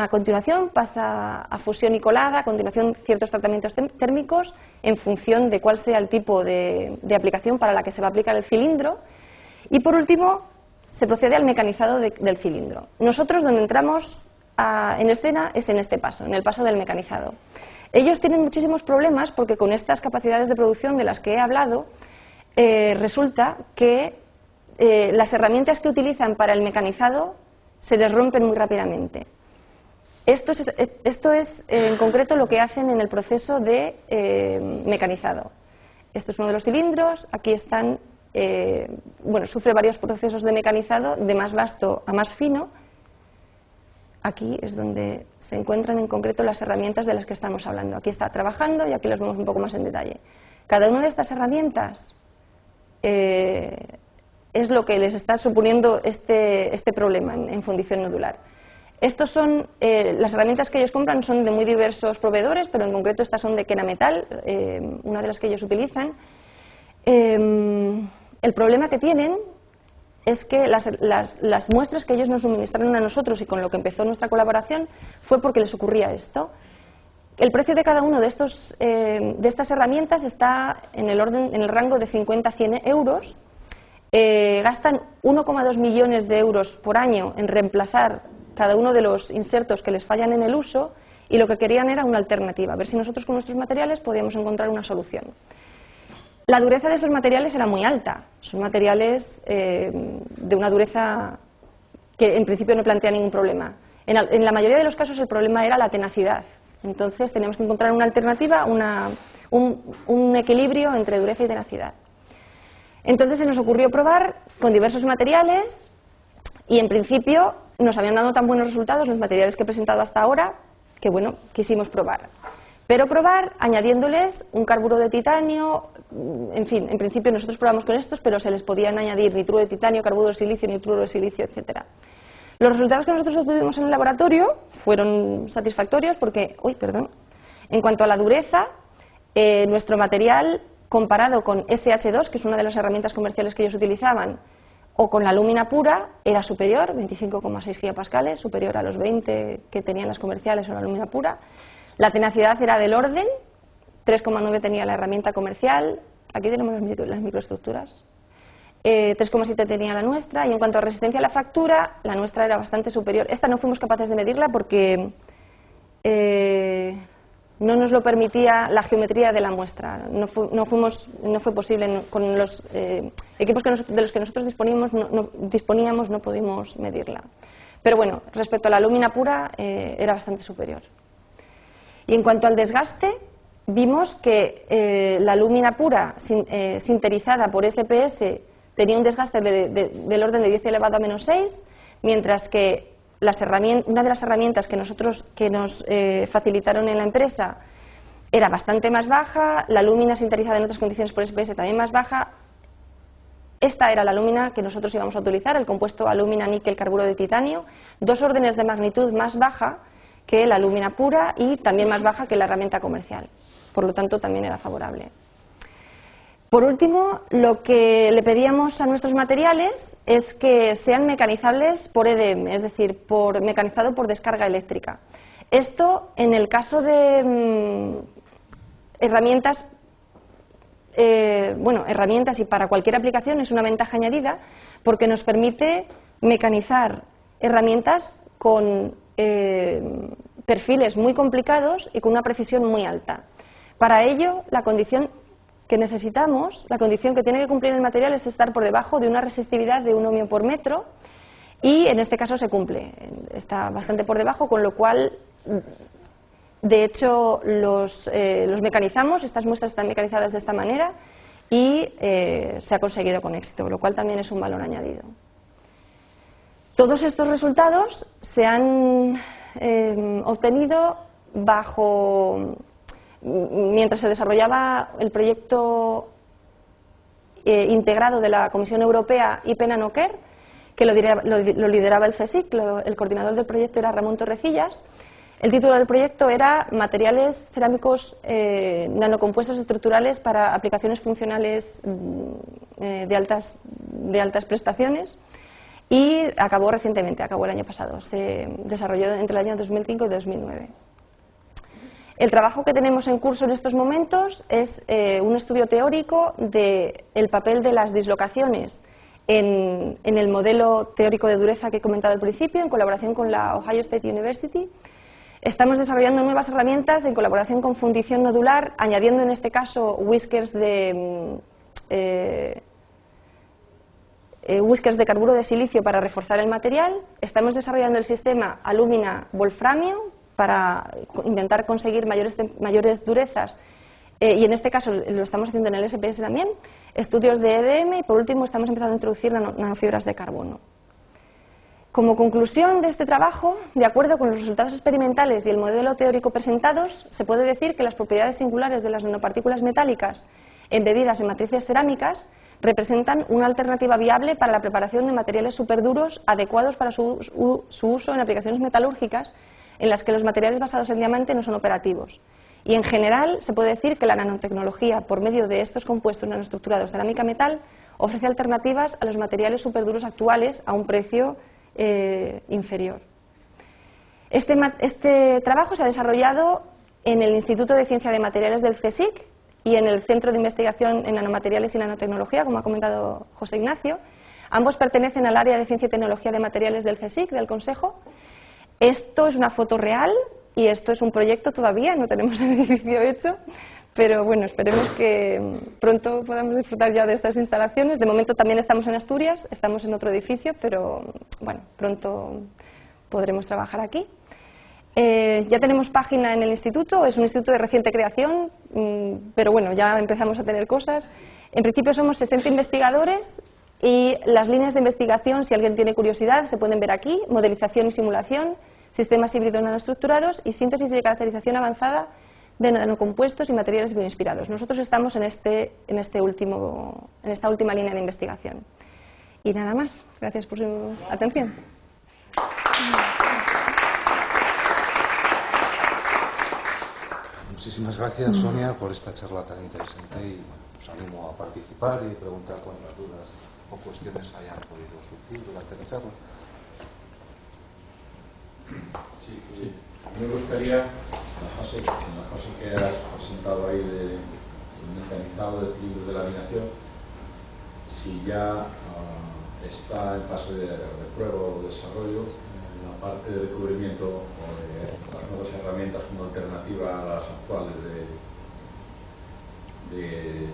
continuación pasa a fusión y colada, a continuación ciertos tratamientos térmicos en función de cuál sea el tipo de aplicación para la que se va a aplicar el cilindro. Y por último, se procede al mecanizado del cilindro. Nosotros, donde entramos en escena, es en este paso, en el paso del mecanizado. Ellos tienen muchísimos problemas porque con estas capacidades de producción de las que he hablado, resulta que las herramientas que utilizan para el mecanizado se les rompen muy rápidamente. Esto es en concreto lo que hacen en el proceso de mecanizado. Esto es uno de los cilindros, aquí están, sufre varios procesos de mecanizado, de más vasto a más fino. Aquí es donde se encuentran en concreto las herramientas de las que estamos hablando. Aquí está trabajando y aquí las vemos un poco más en detalle. Cada una de estas herramientas es lo que les está suponiendo este problema en fundición nodular. Estos son, las herramientas que ellos compran son de muy diversos proveedores, pero en concreto estas son de Kenametal, una de las que ellos utilizan. El problema que tienen es que las muestras que ellos nos suministraron a nosotros y con lo que empezó nuestra colaboración fue porque les ocurría esto. El precio de cada uno de estas herramientas está en el rango de 50 a 100 euros. Gastan 1,2 millones de euros por año en reemplazar cada uno de los insertos que les fallan en el uso, y lo que querían era una alternativa, a ver si nosotros con nuestros materiales podíamos encontrar una solución. La dureza de esos materiales era muy alta, son materiales de una dureza que en principio no plantea ningún problema. En la mayoría de los casos el problema era la tenacidad. Entonces teníamos que encontrar una alternativa, un equilibrio entre dureza y tenacidad. Entonces se nos ocurrió probar con diversos materiales y en principio nos habían dado tan buenos resultados los materiales que he presentado hasta ahora que bueno, quisimos probar. Pero probar añadiéndoles un carburo de titanio, en fin, en principio nosotros probamos con estos, pero se les podían añadir nitruro de titanio, carburo de silicio, nitruro de silicio, etcétera. Los resultados que nosotros obtuvimos en el laboratorio fueron satisfactorios porque, en cuanto a la dureza, nuestro material comparado con SH2, que es una de las herramientas comerciales que ellos utilizaban, o con la alúmina pura, era superior, 25,6 gigapascales, superior a los 20 que tenían las comerciales o la alúmina pura. La tenacidad era del orden, 3,9 tenía la herramienta comercial, aquí tenemos las microestructuras. 3,7 tenía la nuestra, y en cuanto a resistencia a la fractura, la nuestra era bastante superior. Esta no fuimos capaces de medirla porque no nos lo permitía la geometría de la muestra. No fue posible, con los equipos de los que nosotros disponíamos no pudimos medirla. Pero bueno, respecto a la alúmina pura era bastante superior. Y en cuanto al desgaste, vimos que la alúmina pura sinterizada por SPS tenía un desgaste del orden de 10 elevado a menos 6, mientras que una de las herramientas que nos facilitaron en la empresa era bastante más baja, la alúmina sinterizada en otras condiciones por SPS también más baja, Esta era la alúmina que nosotros íbamos a utilizar, el compuesto alúmina níquel carburo de titanio, 2 órdenes de magnitud más baja que la alúmina pura y también más baja que la herramienta comercial. Por lo tanto, también era favorable. Por último, lo que le pedíamos a nuestros materiales es que sean mecanizables por EDM, es decir, mecanizado por descarga eléctrica. Esto, en el caso de herramientas y para cualquier aplicación es una ventaja añadida porque nos permite mecanizar herramientas con perfiles muy complicados y con una precisión muy alta. Para ello, la condición que necesitamos, la condición que tiene que cumplir el material es estar por debajo de una resistividad de 1 ohmio por metro y en este caso se cumple, está bastante por debajo, con lo cual, de hecho, los mecanizamos, estas muestras están mecanizadas de esta manera y se ha conseguido con éxito, lo cual también es un valor añadido. Todos estos resultados se han obtenido mientras se desarrollaba el proyecto integrado de la Comisión Europea IP Nanocare, que lo lideraba el CSIC, el coordinador del proyecto era Ramón Torrecillas. El título del proyecto era Materiales cerámicos nanocompuestos estructurales para aplicaciones funcionales de altas prestaciones y acabó recientemente, acabó el año pasado. Se desarrolló entre el año 2005 y 2009. El trabajo que tenemos en curso en estos momentos es un estudio teórico del papel de las dislocaciones en el modelo teórico de dureza que he comentado al principio, en colaboración con la Ohio State University. Estamos desarrollando nuevas herramientas en colaboración con fundición nodular, añadiendo en este caso whiskers de carburo de silicio para reforzar el material. Estamos desarrollando el sistema alúmina-wolframio para intentar conseguir mayores durezas y en este caso lo estamos haciendo en el SPS también, estudios de EDM y por último estamos empezando a introducir nanofibras de carbono. Como conclusión de este trabajo, de acuerdo con los resultados experimentales y el modelo teórico presentados, se puede decir que las propiedades singulares de las nanopartículas metálicas embebidas en matrices cerámicas representan una alternativa viable para la preparación de materiales superduros adecuados para su uso en aplicaciones metalúrgicas en las que los materiales basados en diamante no son operativos. Y en general se puede decir que la nanotecnología, por medio de estos compuestos nanoestructurados cerámica-metal, ofrece alternativas a los materiales superduros actuales a un precio inferior. Este trabajo se ha desarrollado en el Instituto de Ciencia de Materiales del CSIC y en el Centro de Investigación en Nanomateriales y Nanotecnología, como ha comentado José Ignacio. Ambos pertenecen al área de Ciencia y Tecnología de Materiales del CSIC, del Consejo. Esto es una foto real y esto es un proyecto todavía, no tenemos el edificio hecho, pero bueno, esperemos que pronto podamos disfrutar ya de estas instalaciones. De momento también estamos en Asturias, estamos en otro edificio, pero bueno, pronto podremos trabajar aquí. Ya tenemos página en el instituto, es un instituto de reciente creación, pero bueno, ya empezamos a tener cosas. En principio somos 60 investigadores y las líneas de investigación, si alguien tiene curiosidad, se pueden ver aquí: modelización y simulación, sistemas híbridos nanoestructurados y síntesis y caracterización avanzada de nanocompuestos y materiales bioinspirados. Nosotros estamos en esta última línea de investigación. Y nada más. Gracias por su atención. Muchísimas gracias, Sonia, por esta charla tan interesante y os animo a participar y preguntar cuantas dudas o cuestiones hayan podido surgir durante la charla. Sí. A mí me gustaría, en la fase que has presentado ahí del mecanizado de cilindros de laminación, si ya está en fase de prueba o desarrollo en la parte de recubrimiento o de las nuevas herramientas como alternativa a las actuales de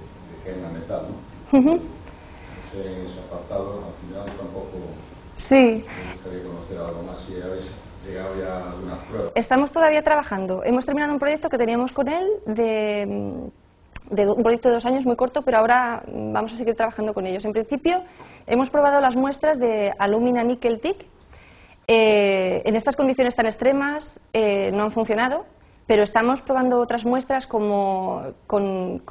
gema metal, ¿no? No sé, en ese apartado, al final tampoco sí. Me gustaría conocer algo más, si habéis llegado ya a algunas pruebas. Estamos todavía trabajando. Hemos terminado un proyecto que teníamos con él de un proyecto de 2 años muy corto, pero ahora vamos a seguir trabajando con ellos. En principio, hemos probado las muestras de alúmina níquel TIC. En estas condiciones tan extremas no han funcionado pero estamos probando otras muestras con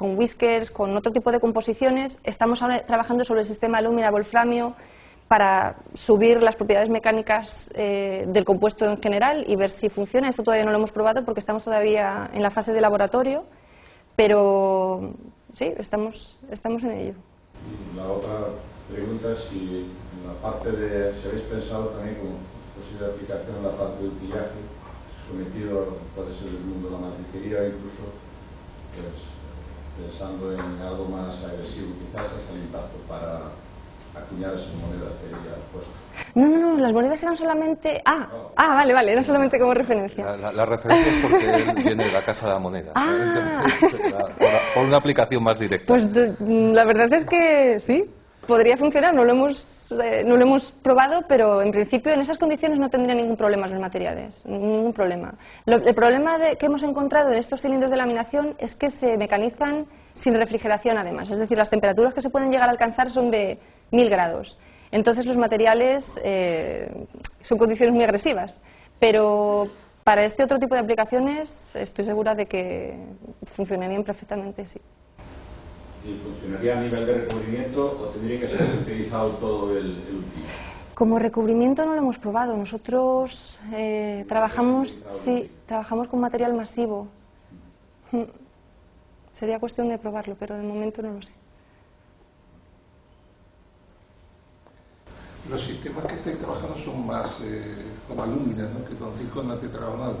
whiskers, con otro tipo de composiciones. Estamos ahora trabajando sobre el sistema alúmina-wolframio para subir las propiedades mecánicas del compuesto en general y ver si funciona. Eso todavía no lo hemos probado porque estamos todavía en la fase de laboratorio, pero sí, estamos en ello. Y la otra pregunta es si en la parte de, si habéis pensado también como posible aplicación en la parte de utillaje, sometido, puede ser el mundo de la matricería, incluso pues, pensando en algo más agresivo, quizás a salientazo para acuñar esas monedas que ya he puesto. No, las monedas eran solamente... vale, era solamente como referencia. La referencia es porque él viene de la Casa de la Moneda. Entonces, por una aplicación más directa. Pues la verdad es que sí, podría funcionar, no lo hemos probado, pero en principio en esas condiciones no tendría ningún problema los materiales, ningún problema. El problema que hemos encontrado en estos cilindros de laminación es que se mecanizan sin refrigeración además, es decir, las temperaturas que se pueden llegar a alcanzar son de 1000 grados. Entonces los materiales son condiciones muy agresivas, pero para este otro tipo de aplicaciones estoy segura de que funcionarían perfectamente, sí. ¿Y funcionaría a nivel de recubrimiento o tendría que ser sintetizado todo el útil? Como recubrimiento no lo hemos probado. Nosotros trabajamos con material masivo. Sería cuestión de probarlo, pero de momento no lo sé. Los sistemas que estáis trabajando son más con alúmina, ¿no?, que con circona tetragonal.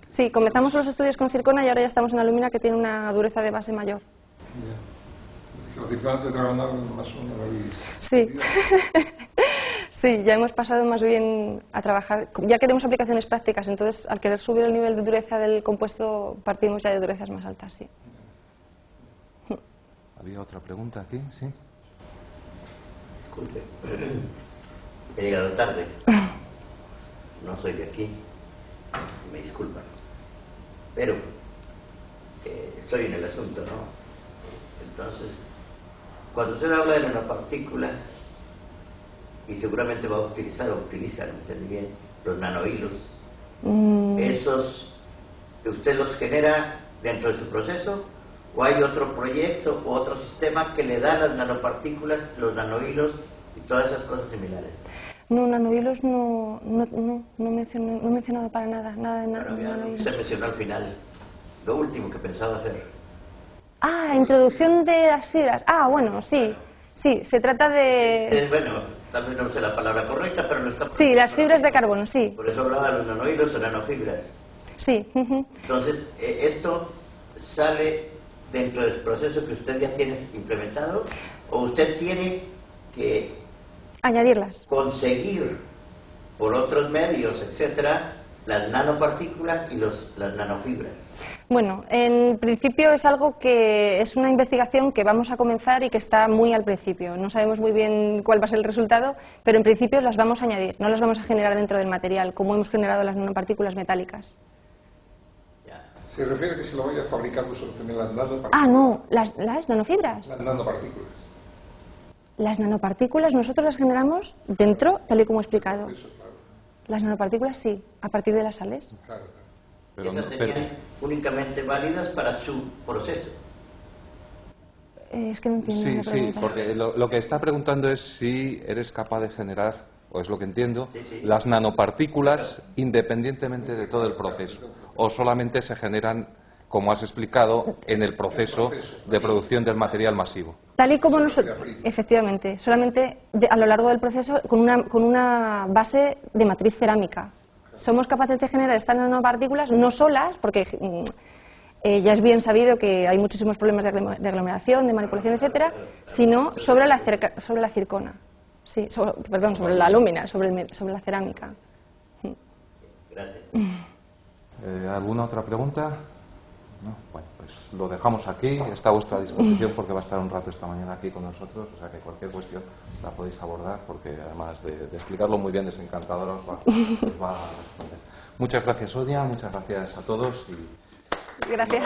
Sí, comenzamos los estudios con circona y ahora ya estamos en alúmina, que tiene una dureza de base mayor. Ya. La circona tetragonal más o menos la habéis... Sí. Sí, ya hemos pasado más bien a trabajar, ya queremos aplicaciones prácticas, entonces al querer subir el nivel de dureza del compuesto partimos ya de durezas más altas, sí. ¿Había otra pregunta aquí? Sí. Disculpe, he llegado tarde, no soy de aquí, me disculpan, pero estoy en el asunto, ¿no? Entonces, cuando usted habla de nanopartículas, y seguramente va a utilizar, o utiliza, no entendí bien, los nanohilos, ¿esos usted los genera dentro de su proceso? ¿O hay otro proyecto o otro sistema que le da las nanopartículas, los nanohilos y todas esas cosas similares? No, nanohilos no he mencionado para nada de nanohilos. Usted mencionó al final lo último que pensaba hacer. Introducción de las fibras. Bueno, sí, se trata de... Bueno, tal vez no sé la palabra correcta, pero no está... Sí, las fibras de carbono, sí. Por eso hablaba de los nanohilos o nanofibras. Sí. Entonces, esto sale dentro del proceso que usted ya tiene implementado, o usted tiene que añadirlas, conseguir por otros medios, etcétera, las nanopartículas y las nanofibras. Bueno, en principio es algo que es una investigación que vamos a comenzar y que está muy al principio. No sabemos muy bien cuál va a ser el resultado, pero en principio las vamos a añadir, no las vamos a generar dentro del material, como hemos generado las nanopartículas metálicas. ¿Se refiere a que se lo vaya a fabricar vosotros también las nanopartículas? No, las nanofibras. Las nanopartículas. Las nanopartículas nosotros las generamos dentro, tal y como he explicado. Eso, claro. Las nanopartículas sí, a partir de las sales. Claro. Pero esas serían únicamente válidas para su proceso. Es que no entiendo la pregunta. Sí, porque lo que está preguntando es si eres capaz de generar, o es lo que entiendo, las nanopartículas independientemente de todo el proceso, o solamente se generan, como has explicado, en el proceso de producción del material masivo. Tal y como nosotros, efectivamente, solamente a lo largo del proceso con una base de matriz cerámica. Somos capaces de generar estas nanopartículas no solas, porque ya es bien sabido que hay muchísimos problemas de aglomeración, de manipulación, etcétera, sino sobre la circona. Sí, sobre la alúmina, sobre la cerámica. Gracias. ¿Alguna otra pregunta? ¿No? Bueno, pues lo dejamos aquí, está a vuestra disposición porque va a estar un rato esta mañana aquí con nosotros, o sea que cualquier cuestión la podéis abordar porque además de explicarlo muy bien, es encantadora, os va a responder. Muchas gracias, Sonia, muchas gracias a todos. Gracias.